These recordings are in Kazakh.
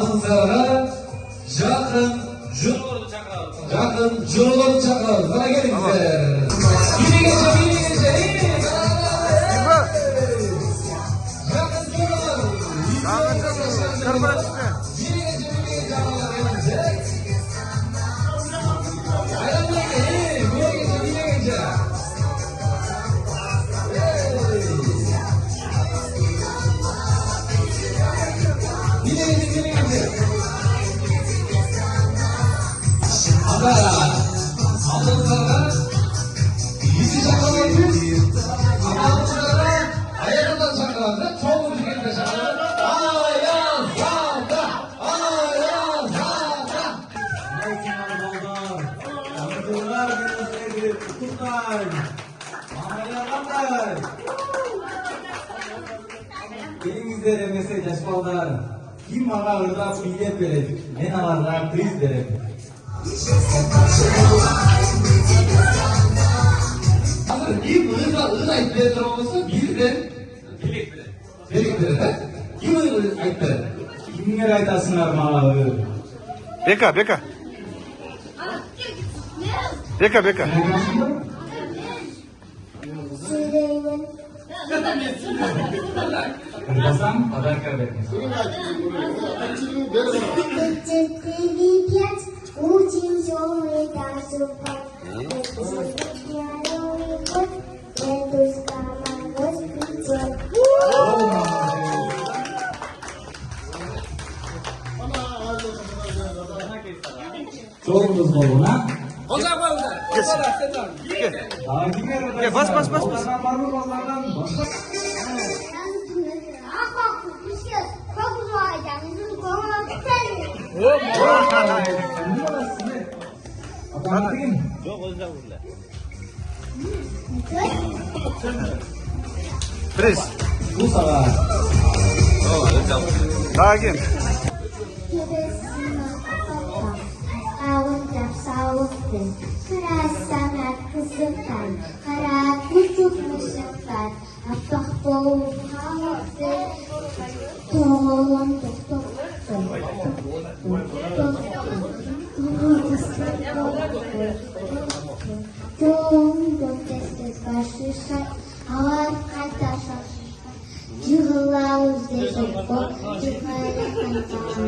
Alkışlara Jakın Jurulur Çakal. Bana gelin bize. Yine gece. Jakın Jurulur. Kırmızı işte. Elimizde mesaj açmalar. Kim bana orada bilet verir? Ne alanlar kriz verir? Bir bıyıkla ayıtları olması birden biriktirir. Kim ayıtları? Kimler aytasınlar bana? Beka. Kırbasan kadar kaybetmez. Çoğumuz boluna. Gel bas. Pres. Bu sefer. Daha gel. Sangat kesukaan, kara kucuk mesyukan, apakah bau khawatir, tolong tok. Dong testes başlışlar, hava kata şaşışlar, cıhılavuz dejekbo, cıhılavuz dejekbo.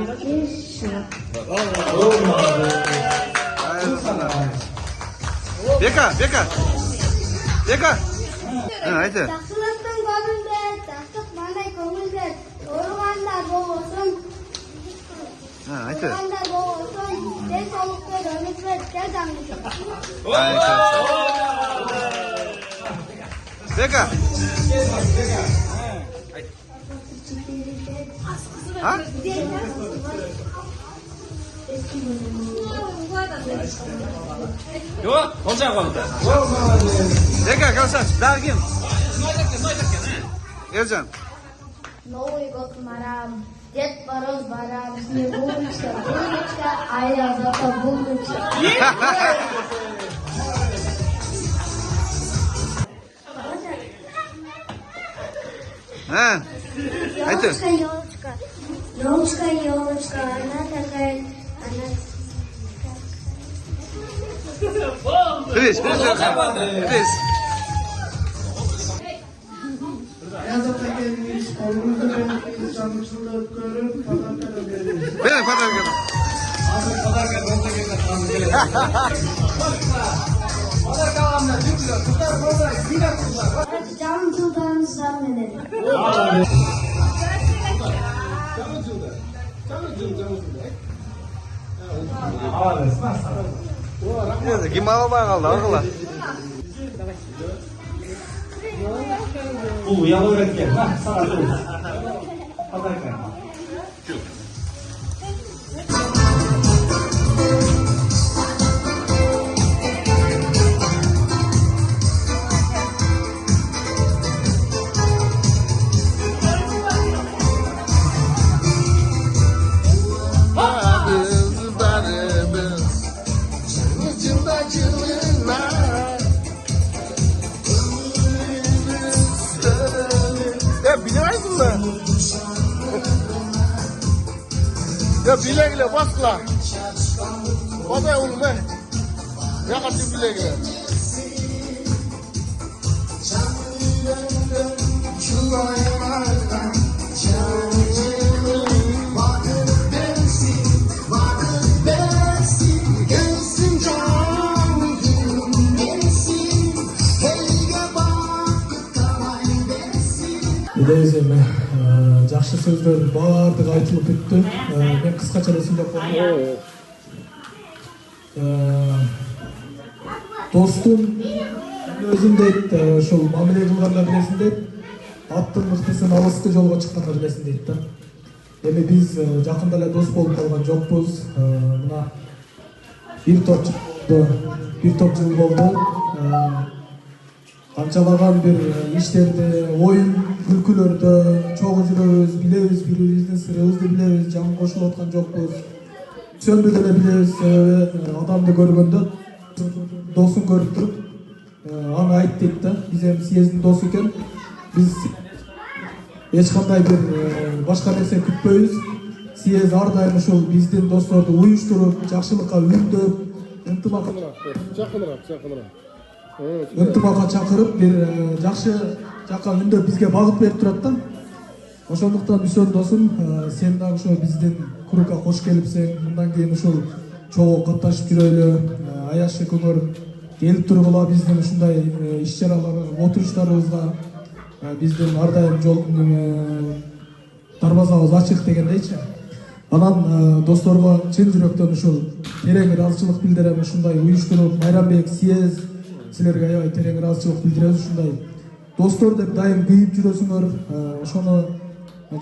Beka. Haydi. Taklıktın gönlünde, taklık bana gönlünde, ormanda boğulsun. Haydi. Ormanda boğulsun, tez solukta dönük ve tez anlık. Beka. Ha? Yok, olacak oldu. Beka kalsın. Daha gel. Gelcan. Новый год марам, Дед Мороз барам, Снегурочка, булочка, а я зато булочка. Ha? Haydi. Елочка, она такая, она... Pres. Yazıkta gelmiş, oğlumuzu ben sanmışsınlar öpüyorum, pazartesi verin. Benim kadar gel. Hazır kadar gel, olsa gel. Kadar kalanlar, cümle, kızlar, yine kızlar. Cam cıldanı zannederim. Gimana kaldı arkadaşlar? Bu yalı öğretken. Sana dur. Kadar kaybetmez. Ya biliyor musun? bileğiyle basla. Basay oğlum be. Yakasın bileğiyle. Bilesizmi, жақсы сөздөр бардығы айтылып кетті. Мен қысқаша сөйлеп қойдым. Достым өзім дейді, ошол мамиле кылганда билесиң дейт, аттын мыктысын алыскы жолго чыкканда билесиң дейт да. Эми биз жакында эле дос болуп калган жокпуз. Мына бир топ жыл болду. Канчалаган бир иштерде, оюн күлкүлөрдө чогуу жүрөбүз, билебиз, бири-бириздин сырыбызды билебиз, жан кошулуп аткан жокпуз. Чөндү деле билебиз, адамды көргөндө досун көрүп туруп, аны айт дейт да. Биз эми съездин досу экен. Биз эч кандай бир башка нерсе күтпөйбүз. Съезд ар дайым ушул биздин досторду уюштуруп, жакшылыкка үндөп, ынтымакка чакырып, бир жакшы жакка үндөп бизге багыт берип турат да. Ошондуктан Үсөн досум, сен дагы ошо биздин клубга кош келипсиң. Мындан кийин ушул чогуу катташып жүрөлү. Аяшы күнөр келип тургула биздин ушундай иш-чаралар, отуруштарыбызга биздин ар дайым жол дарбазабыз ачык дегендейчи. Анан досторго чын жүрөктөн ушул терең ыраазычылык билдирем. Ушундай уюштуруп, Майрамбек съезд силерге аябай терең ыраазычылык билдиребиз. Ушундай достор деп дайым күйүп жүрөсүңөр. Ошону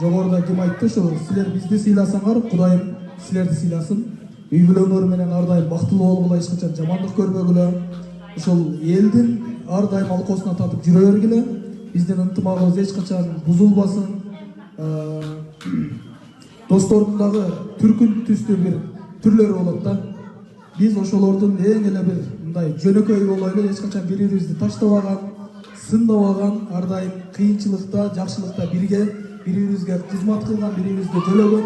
жогоруда ким айтты, ошо силер бизди сыйласаңар, Кудайым силерди сыйласын. Үй бүлөлөр менен ар дайым бактылуу болгула, эч качан жамандык көрбөгүлө. Ошол элдин ар дайым алкоосуна татып жүрө бергиле. Биздин ынтымагыбыз эч качан бузулбасын. Достордун дагы түркүн түстүү бир түрлөрү болот да. Биз ошолордун эң эле бир мындай жөнөкөй болойлу, эч качан бири-бирибизди таштабаган, сындабаган, ар дайым кыйынчылыкта, жакшылыкта бирге, бири-бирибизге кызмат кылган, бири-бирибизди төлөгөн,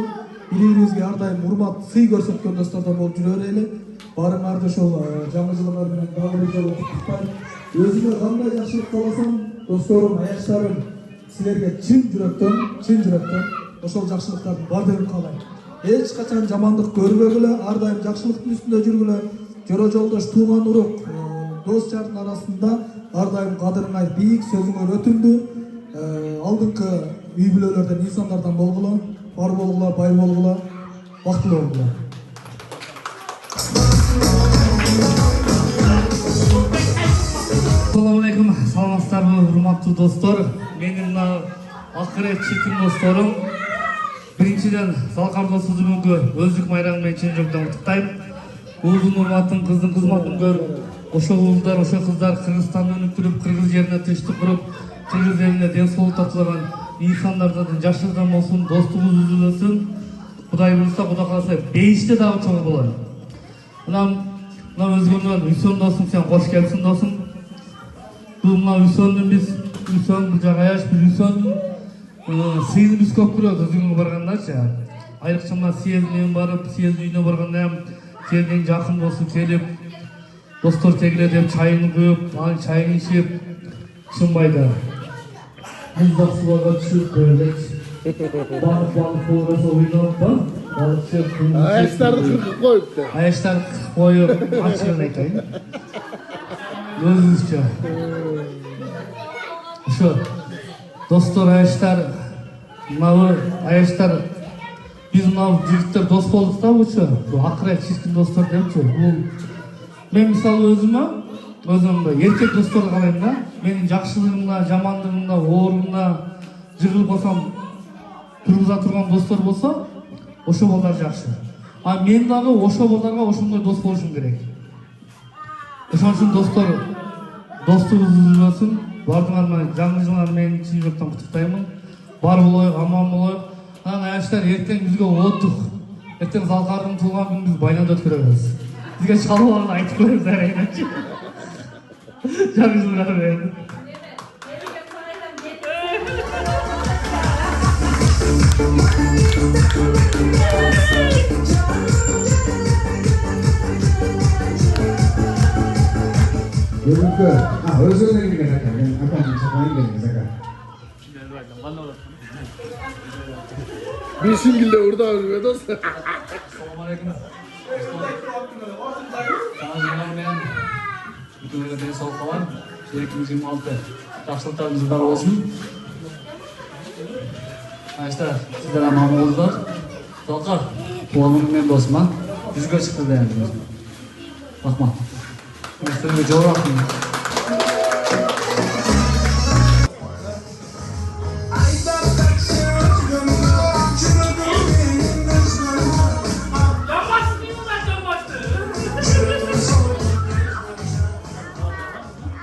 бири-бирибизге ар дайым урмат, сый көрсөткөн достордон болуп жүрө берели. Баарыңарды ошол жаңы жылыңар менен дагы бир жолу куттуктайм. Өзүмө кандай жакшылык кааласам, досторум, аяштарым, силерге чын жүрөктөн ошол жакшылыктардын баардыгын каалайм. Эч качан жамандык көрбөгүлө, ар дайым жакшылыктын үстүндө жүргүлө. Жора жолдош, тууган урук, дос жардын арасында ар дайым кадырыңар бийик, сөзүңөр өтүмдүү. Алдыңкы үй бүлөлөрдөн, инсандардан болгула, бар болгула, бай болгула, бактылуу болгула. Assalamu alaikum, саламатсыздарбы, урматтуу достор. Менин мына акырет чиркин досторум. Биринчиден Залкар досу бүгүнкү өздүк майрамы менен чын жүрөктөн куттуктайм. Уулдун урматын, кыздын кызматын көрүп, ошо уулдар, ошо кыздар Кыргызстанды өнүктүрүп, кыргыз жерине тынчтык куруп, кыргыз элине ден соолук татылаган инсандардан жашырган болсун, достугубуз үзүлбөсүн. Кудай буйрса, Кудай кааласа, бейиште дагы чоң болот. Мына өзгөндөн Үсөн досум, сен кош келипсиң досум. Мына Үсөндүн биз, Үсөн жагаяш бир Үсөндүн сыйын биз көп көрөбүз өзүңө баргандачы. Айрыкча мына съездин барып, съезд үйүнө барганда сенден жакын болуп келип, достор тегиле деп чайын күйүп, анын чайын ичип, чынбайда муздак сууга түшүп элек баалык болсо ойноп да, балыкчы Аяштарды кыркып коюпту. Аяштарды кыркып коюп, ачыгын айтайын. Өзүбүзчө. Ошо достор, аяштар, мынабы аяштар, биз мына жигиттер дос болдук да бучу. Бул акырет чиркин достор депчи. Бул мен мисалы өзүмө эркек досторду каалайм да. Менин жакшылыгымда, жамандыгымда, оорумда жыгылып калсам тургуза турган достор болсо, ошо балдар жакшы. А мен дагы ошо балдарга ошондой дос болушум керек. Ошон үчүн достор, достугубуз үзүлбөсүн. Бардыңар жаңы жылыңар менен чын жүрөктөн куттуктаймын. Бар болоюк, аман болоюк. Анан аяштар, эртең бизге отдух. Эртең Залкардын туулган күнүн биз байланып өткөрөбүз. Бизге чалууларды айтып коебуз арайначы. Жаңы жылыңар менен. Görüntü. Ha, özüne gidiyor Aka. Ben Aka'nın çakayı geliniz Aka. Bir şingilde orada abi dostlar. Assalamualaikum. Tanıştığımlar bilen bütün öyle sağ kalan. Şerikimiz 26. Yaxşılıklarınız var olsun. Arkadaşlar sizler amam oldular. Zalkar. Bu oğlumun ben dostuma. Yüzüge çıktı beğendiniz. Bakma. Üstüne cevap atın.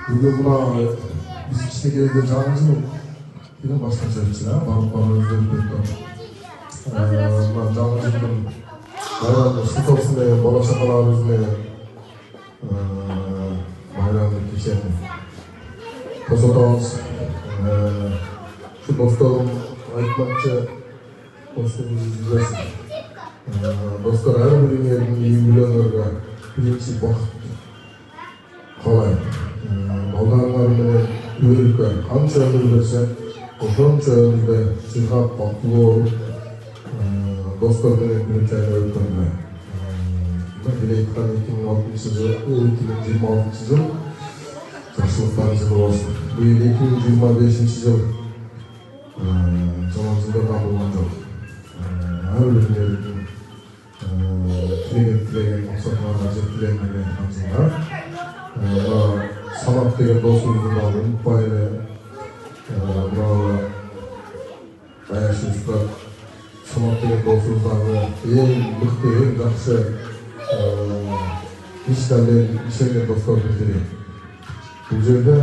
Bugün buna biz işte gelirde canımız mı? Yine başka çalışır ha. Bana özledim bekliyorum. Buna canımız mı? Bayramda süt olsun diye, bala şakalarımız diye. Bayramda geçelim. Tosatağız. Şu dostlarım ayıkmakça dostlarımız izlesin. Dostlar her birinin yerinin 20 milyonlarga birinci bak. Kolay. Baldarlarımın ürükler, kança ömür verse, oşonça ömürde çırgap baktığı olup, dostlarımın ürüklerine öykönme. Dilekten 2006 yıl, 2026 yıl, yaşlılıklarınız yılı olsun. Bu yıl 2025 yıl, zamanımızda tam olan yok. Her ürünlerin tilegen maksatlarına tilegenlerine kanzınlar. Sanat деген досымыздың алдын байыры мынау аяшымызда санат деген досымыздағы ең мықты ең жақсы işlerden dostlar bizleri. Bu жерде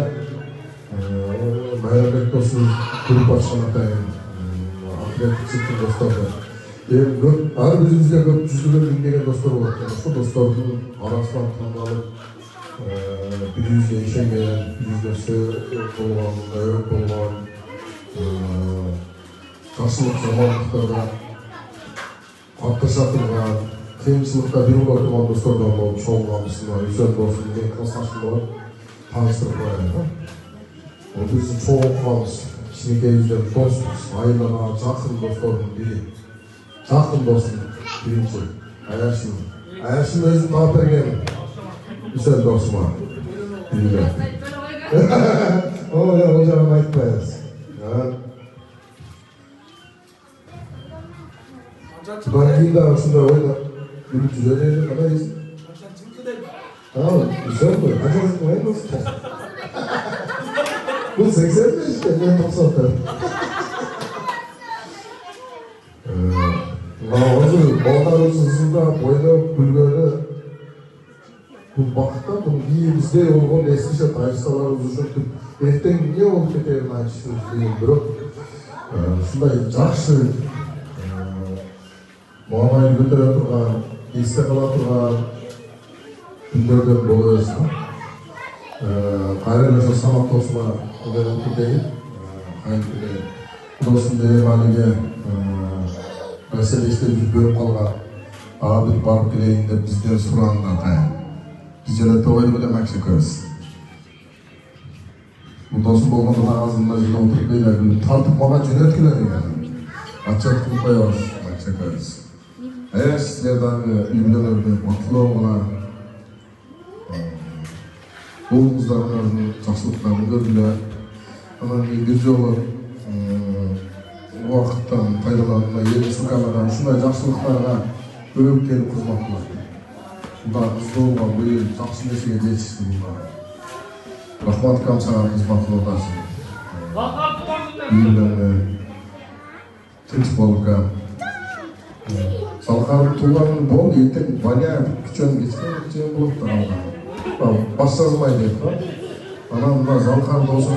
Байырбек досымыз grup başkanı atайын atletik çiftin dostları. Әр өзімізде көп жүздеген мыңдеген достар болады. Сол достардың арасынан таңдалып bir yüzde işemeyen, bir yüzde söylük olan, öğret olan, karşılık zamanlıklarda atlaşatırgan, kıyımçılıkta bir olan tuman dostlardan olup çoğulgamısınlar, güzel dostum, ben klaslaşımlar tanıştırıp koyayım. O bizim çoğulgamız, şimdi yüzden dostumuz, aylana жақын dostlarının biri. Жақын dostum, birinci, Ayaşım. Ayaşım özüm tağıp bergen. Güzel dostum var. Güzel. O ya hocam aytmayız. Bundan keyin de aslında oyna. Yürüp düzenleyelim kadar iyisin. Tamam, güzel mi? Acaba koyayım nasıl? Bu 85 işte, ben 90'lar. Hazır, baldarımsızda boyda bülgörde bu bakta bu bizde olgun eskice taysalarımız üçün erten ne olup keterini açışırız deyin biri. Şunday жақсы muamayı götüre turgan, esте kala turgan günlerden boluyasın. Kayran sanat dostuma öderim değil. Dostum dedim halige mesele işte biz bölüp kalgan abi barıp geleyinde bizden suranlar. Biz jere to'yni bilan maksako'z. Bu dostum bo'lganda ağzımda jina o'tirib beylarni tortib olgan jo'natkilar ekan. Achchiq qilib qo'yamiz maksako'z. Eğer sizlerden ünlülerden mutlu olan oğlumuzların жақсылықтарын gördüler. Ama bir жолы уақыттан пайдалануына еріксіз қаладан шындай жақсылықтарға бөліп келіп қызмат қылады. Бұлар бізде болған бұл ел жақсы нәрсеге жетістік бұлар. Рахмат саған қызмат қыласың. Үйлеріне тыныш болуға. Салқар туғанын бол, ертең баня күчен кеткен болып тұрған. Бас жазмай деп. Ана мына Залқар досы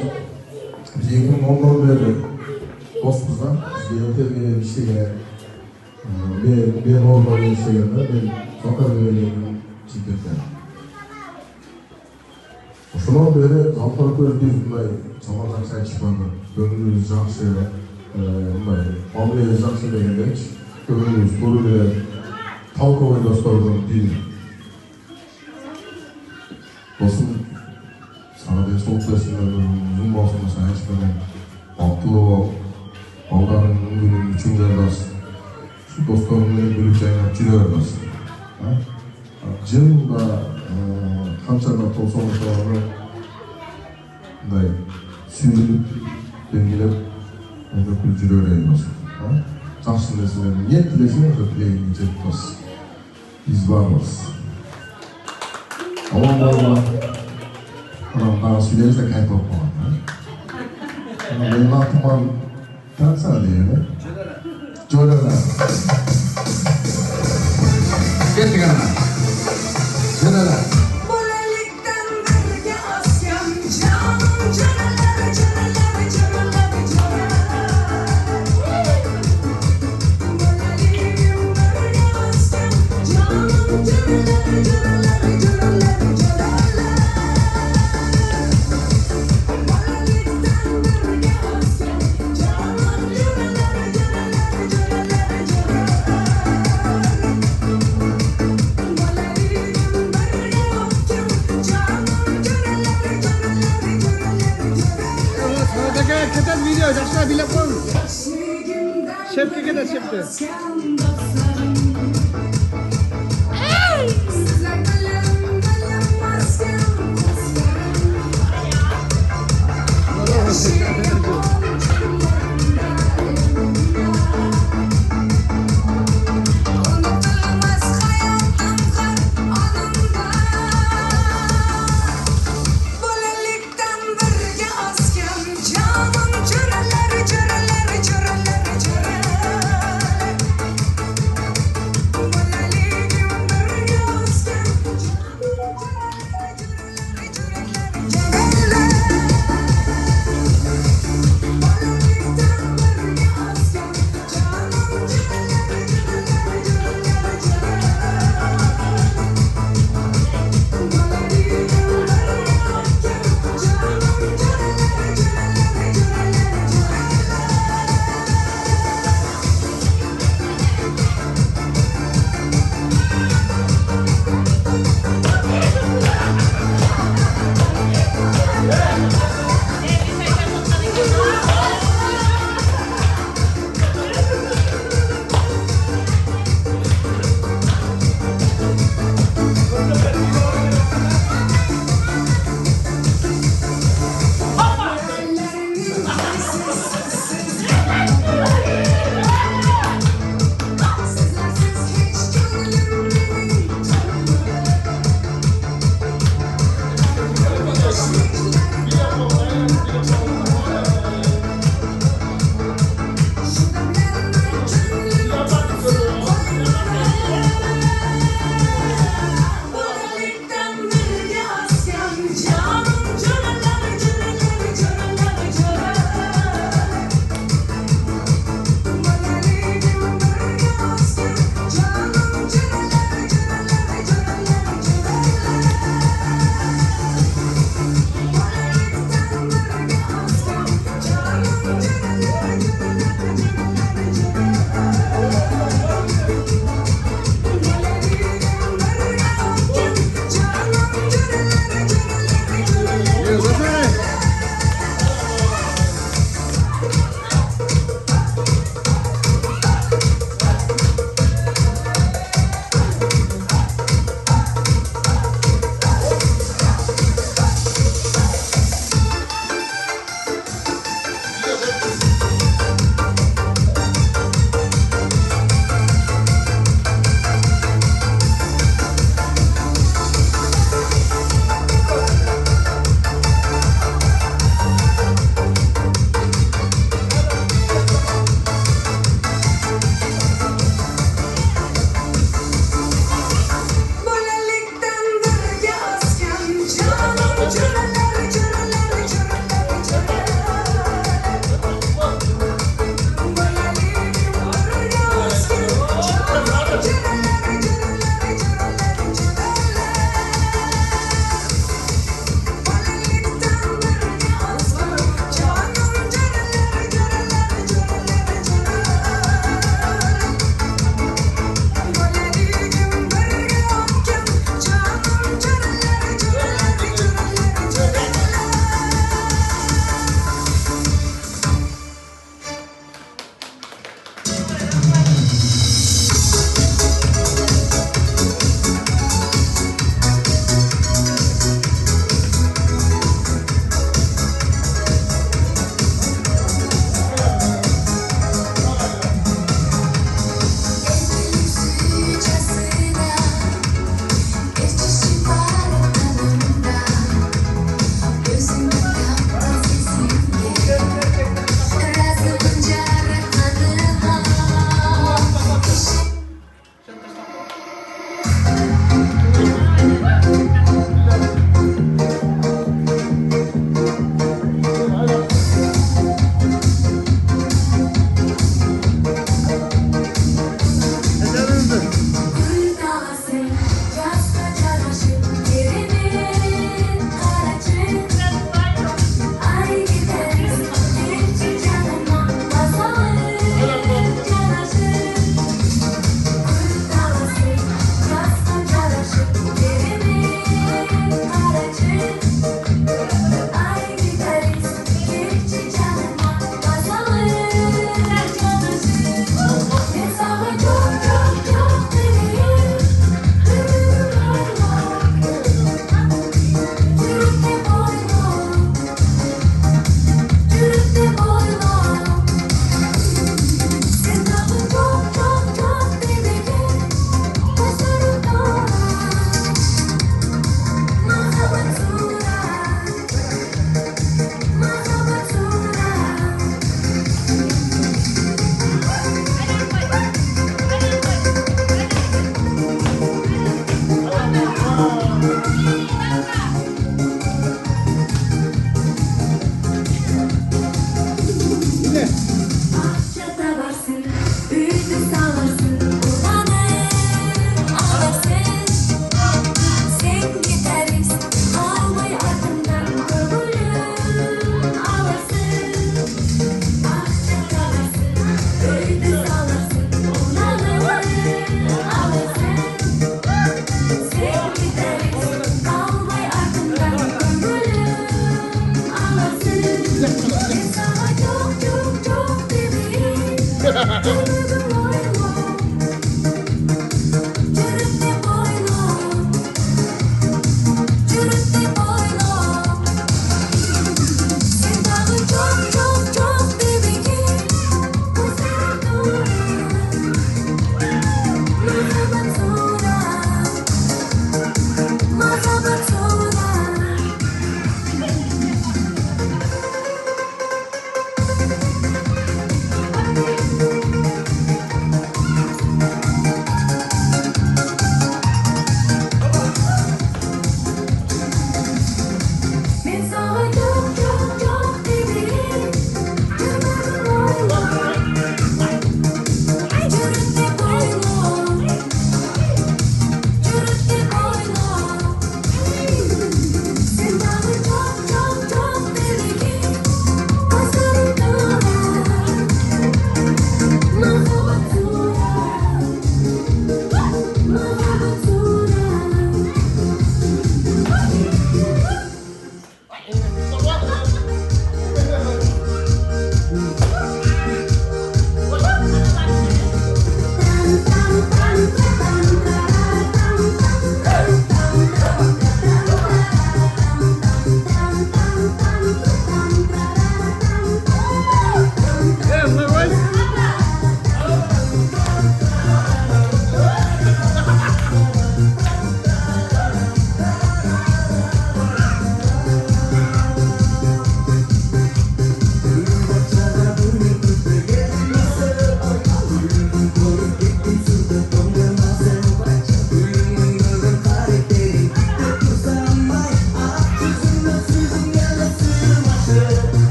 2010 бері доспыз да. Бізге өтерген іштеген. Мен орнан іштеген да. Мен Залқар берген жекеткен. Ошонан бері Залқар көріп бұндай самардан сайшып барды. Көңіліміз жақсы. мамиле жакшы дегендечи көбүнүбүз туру менен талкобой достордун бири. Досум сага денсаулык берсин, uzun болсун, сага эч менен бактылуу бол, балдарыңдын күнүн үчүн жардас, досторун менен бүлүп жайнап жүрө бербесин. Жылда канчага толсоң ошолорду мындай сүйүнүп, белгилеп, күлүп жүрө беребиз. Жакшы нерселерди ниет тилесең, ошо тилегиңди жетип бас. Биз барбыз. Аман болма. Анан дагы сүйлөбөсө кайта болуп калат. Менин атым танса дейм. Жолона. Кеттик ана. Жолона. Keter video, yaşlar bile koy. Şefke keter şefke.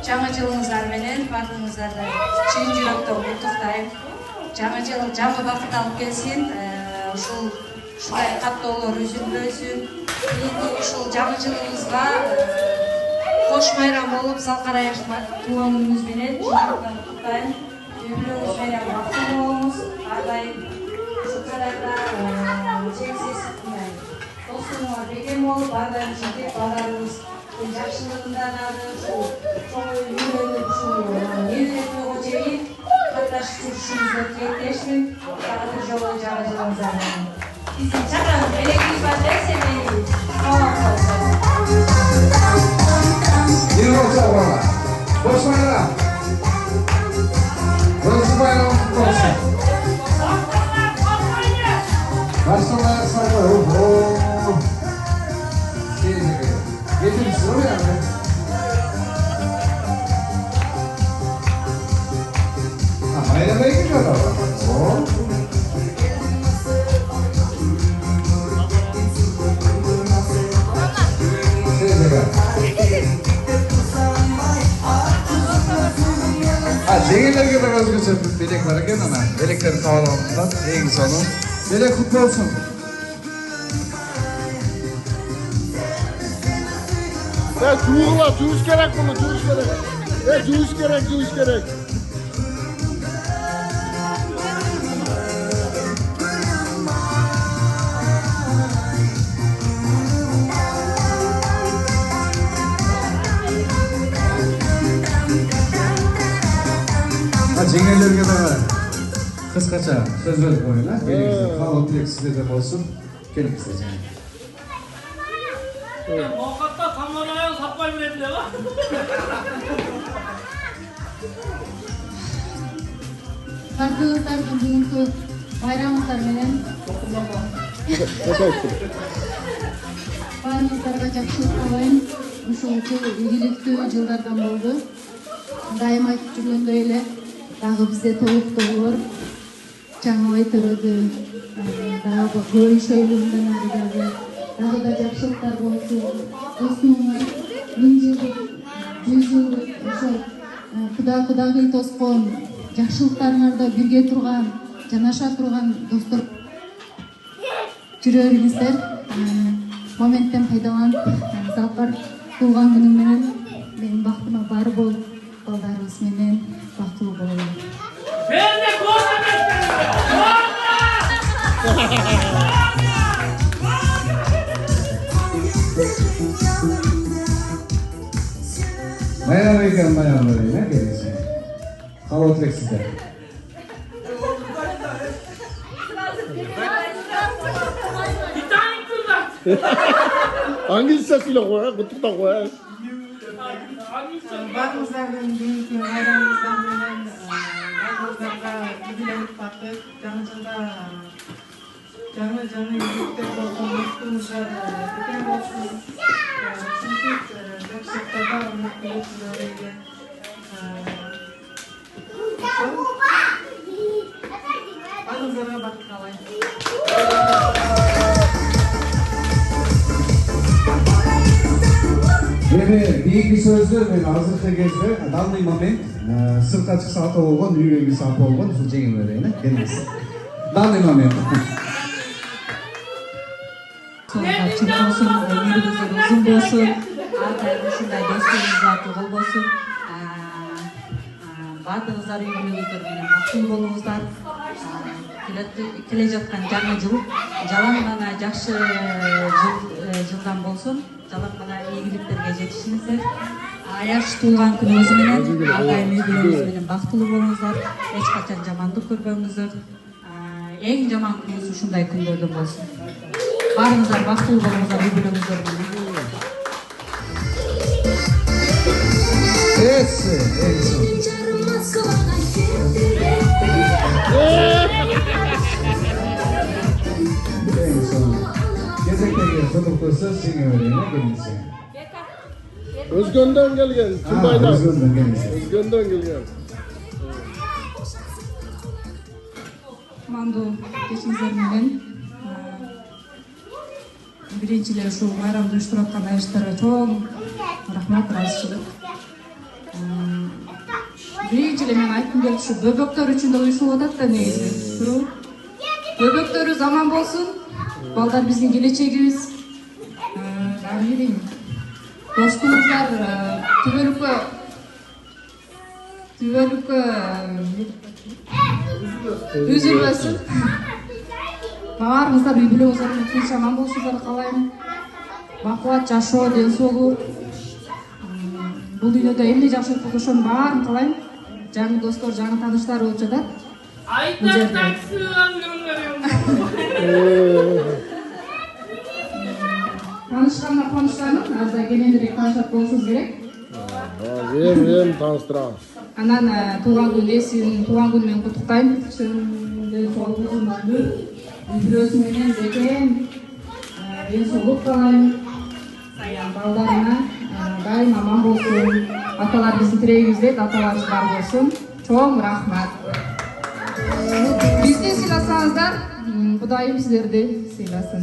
Жаңы жылыңыздар менен бардыгыңыздарды чын жүрөктөн куттуктайм. Жаңы жыл жаңы бакыт алып келсин. Ушулай каттоолор үзүлбөсүн. Кийинки ушул жаңы жылыңызга кош майрам болуп салкараяш туулган күнүңүз менен чындыктан куттуктайм. Үй-бүлөңүз менен бактылуу болуңуз. Ар дайым ушул кадайда чексиз достугуңар бекем болуп, ар дайым ушинтип балдарыбыз жакшылыгындан чоң үйлөнүп ушул эмгекке чейин катташып жүрүшүңүздө тилектешмин. Дагы бир жолу жаңы жылыңыздар менен. Биздин чакырып элегибиз бар нерсе мени Boşmayalım. Burası bayramın kutlu olsun. Başlamaya sayfa. Getirmişsin oraya mı? Bayrama gidiyor da. Zenginlerge de özgürce bilek var ekan ana. Beleklerini kavalamışlar. En sonu. Belek kutlu olsun. Juğuş gerek bunu, juğuş gerek. Juğuş gerek. Zenginlerge de kıskaça söz verip oyuna. Elimizde kalan dilek sizde de olsun. Gelin size canım. Muhakkatta kameraya sapay biletler var. Бардыгыңыздардын бүгүнкү байрамыңыздар менен баарыңыздарга жакшылык каалайм. Ушул жыл ийгиликтүү жылдардан болду. Дайым айтып жүргөндөй эле дагы бизде толуктоолор жаңы төрөдү. Дагы көйшөйлүгүнөн ары дагы да жакшылыктар болсун. Осмуңар 1000 жылдык, 100 жылдык ошол кудагый тоскон жакшылыктарыңарда бирге турган, жанаша турган достор жүрө бериңиздер. Моменттен пайдаланып, Залкар туулган күнүң менен менин бактыма бар болуп, балдарыбыз менен бактылуу бололу. Bende Bayram ekan bayramlar ne gelirsin. Kalan dilek sizde. Hangi sesiyle koyar? Kutukta koyar. Баарыңыздардын бүгүнкү байрамыңыздар менен баарыңыздарга ийгилик бактык, жаңы жылда жаңы ийгиликтер болгон бактыңыздар бекем болсун. Ушинтип жакшылыктарда урматтуу болсуңар эле. Баарыңыздарга бакыт каалайм. Ve bir iki sözlü ve hazırlıkta gezdi. Danlı moment. Sırta açık saat olgun, yüreği saat olgun. Şu cengiz öyle gelmesin. Danlı moment. Çın olsun, ömrünüzün uzun bolsun. Ardayım ушундай достугуңуздар тугул болсун. Баардыгыңыздар үй-бүлөңүздөр менен бактылуу болуңуздар. Келе жаткан жаңы жыл жалаң гана жакшы жылдан болсун. Жалаң гана ийгиликтерге жетишиңиздер. Аяш туулган күнүңүз менен, ар дайым үй-бүлөңүз менен бактылуу болуңуздар. Эч качан жамандык көрбөңүздөр. Эң жаман күнүңүз ушундай күндөрдөн болсун. Баарыңыздар бактылуу болуңуздар үй-бүлөңүздөр менен. Esse, eso. Gezekteki tutuklusu Singeören'e gelmişsin. Özgön'den gelgen. Tümbay'dan. Özgön'den gelmişsin. Özgön'den gelgen. Кутмандуу кечиңиздер менен биринчи эле ушул майрамды уюштуруп аткан айыштарга чоң рахмат, ыраазычылык. Биринчи эле мен айткым келди, ушу бөбөктөр үчүн да уюштурулуп атат да негизи. Туруп. Бөбөктөрүбүз аман болсун. Балдар биздин келечегибиз. Дагы эмне дейм? Достуңуздар түбөлүккө үзүлбөсүн. Баарыңыздар үй бүлөңүздөр тынч аман болушуңуздарды каалайм. Бакубат жашоо, ден соолук. Бул дүйнөдө эмне жакшылык болсо ошонун баарын каалайм. Жаңы достор, жаңы тааныштар болуп жатат. Ayta taksilan görüyorum. Tanışkanlar konuşlanın, az da geneldirek tanışat boluşunuz gerek. Hem tanıştıramiz. Анан туулган күн эсин туулган күнү менен куттуктайм. Ден соолугуңузду, үй-бүлөсү менен бекем ден соолук каалайм. Балдарына дайым аман болсун. Аталар биздин тирегибизде, аталарыбыз бар болсун. Чоң рахмат. Бизди сыйласаңыздар, Кудайым силерди сыйласын.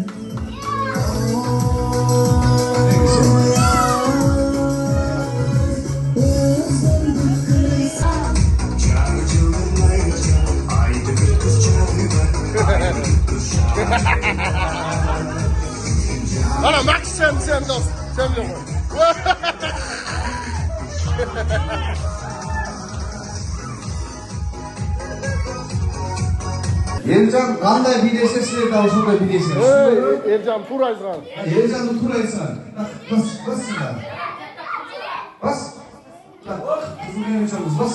Ana Max sen dost. Sen yok. Елжан қандай билесе сіздер дәл сондай билесеңіз. Ercan tur ayzgan. Елжанды тура айтсаң. Бас сында. Бас. Қызылген өшеміз бас.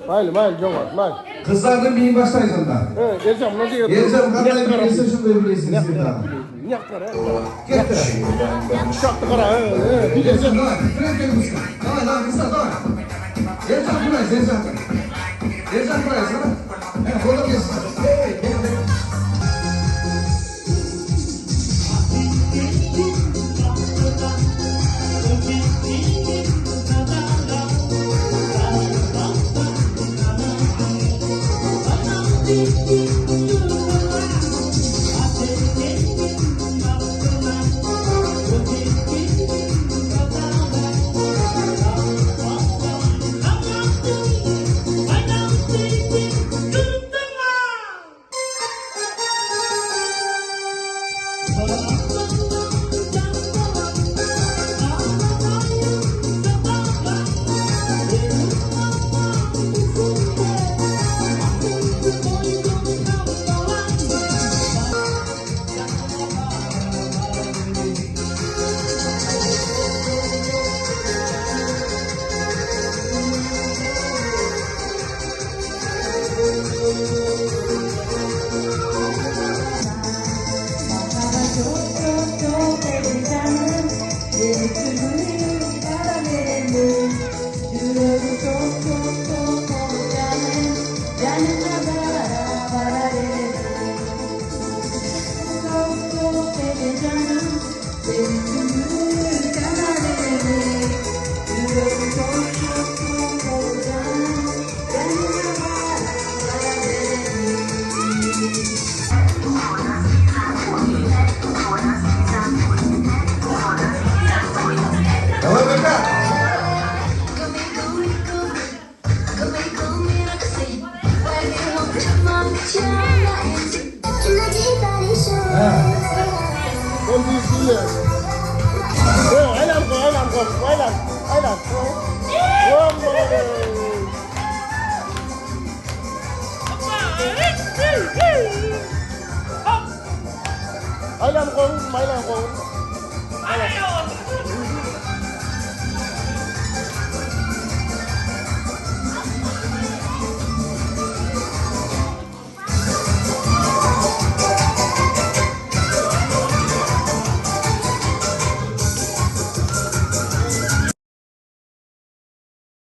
Mayli Jongat, mayli. Қыздардың биін баштайсыңдар. Ercan buna diyor. Елжан қандай билесе сондай билесіңіз. Niyaklar ha. Кетті. Uçaktı kara. Елжан, давай. Давай, қыздар, давай. Елжан тура айс, Елжан. Елжан тура айс, давай. Қолда келсін. Aylan kong.